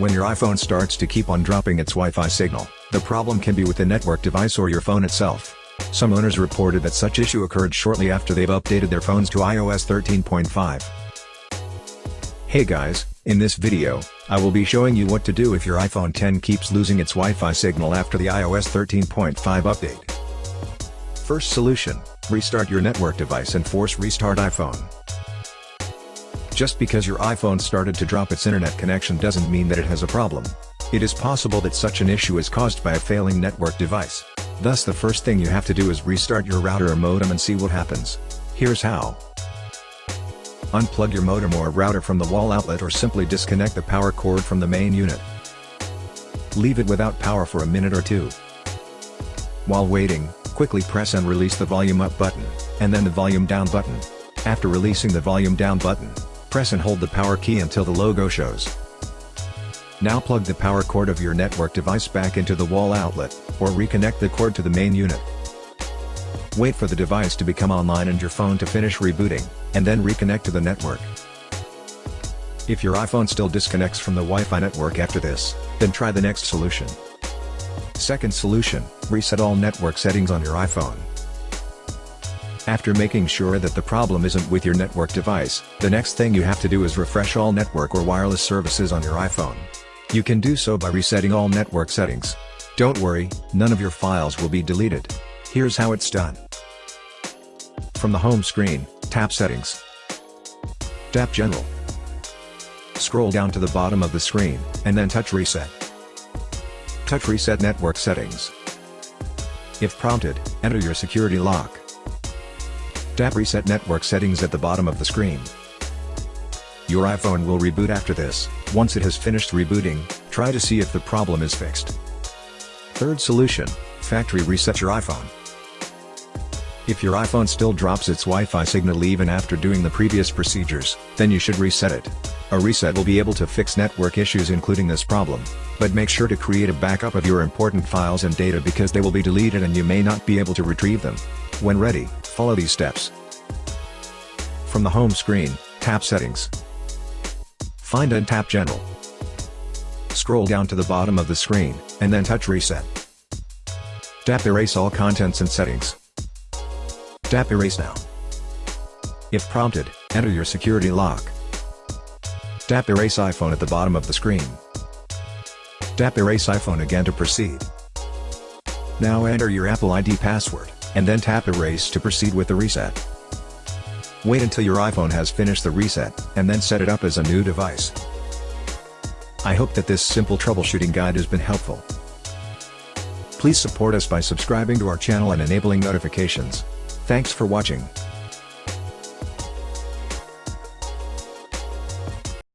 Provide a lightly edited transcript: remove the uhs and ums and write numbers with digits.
When your iPhone starts to keep on dropping its Wi-Fi signal, the problem can be with the network device or your phone itself. Some owners reported that such issue occurred shortly after they've updated their phones to iOS 13.5. Hey guys, in this video, I will be showing you what to do if your iPhone X keeps losing its Wi-Fi signal after the iOS 13.5 update. First solution, restart your network device and force restart iPhone. Just because your iPhone started to drop its internet connection doesn't mean that it has a problem. It is possible that such an issue is caused by a failing network device. Thus the first thing you have to do is restart your router or modem and see what happens. Here's how. Unplug your modem or router from the wall outlet or simply disconnect the power cord from the main unit. Leave it without power for a minute or two. While waiting, quickly press and release the volume up button, and then the volume down button. After releasing the volume down button, press and hold the power key until the logo shows. Now plug the power cord of your network device back into the wall outlet, or reconnect the cord to the main unit. Wait for the device to become online and your phone to finish rebooting, and then reconnect to the network. If your iPhone still disconnects from the Wi-Fi network after this, then try the next solution. Second solution, reset all network settings on your iPhone. After making sure that the problem isn't with your network device, the next thing you have to do is refresh all network or wireless services on your iPhone. You can do so by resetting all network settings. Don't worry, none of your files will be deleted. Here's how it's done. From the home screen, tap Settings. Tap General. Scroll down to the bottom of the screen, and then touch Reset. Touch Reset Network Settings. If prompted, enter your security lock. Tap Reset Network Settings at the bottom of the screen. Your iPhone will reboot after this. Once it has finished rebooting, try to see if the problem is fixed. Third solution, factory reset your iPhone. If your iPhone still drops its Wi-Fi signal even after doing the previous procedures, then you should reset it. A reset will be able to fix network issues including this problem, but make sure to create a backup of your important files and data because they will be deleted and you may not be able to retrieve them. When ready, follow these steps. From the home screen, tap Settings. Find and tap General. Scroll down to the bottom of the screen, and then touch Reset. Tap Erase all contents and settings. Tap Erase now. If prompted, enter your security lock. Tap Erase iPhone at the bottom of the screen. Tap Erase iPhone again to proceed. Now enter your Apple ID password, and then tap Erase to proceed with the reset. Wait until your iPhone has finished the reset, and then set it up as a new device. I hope that this simple troubleshooting guide has been helpful. Please support us by subscribing to our channel and enabling notifications. Thanks for watching.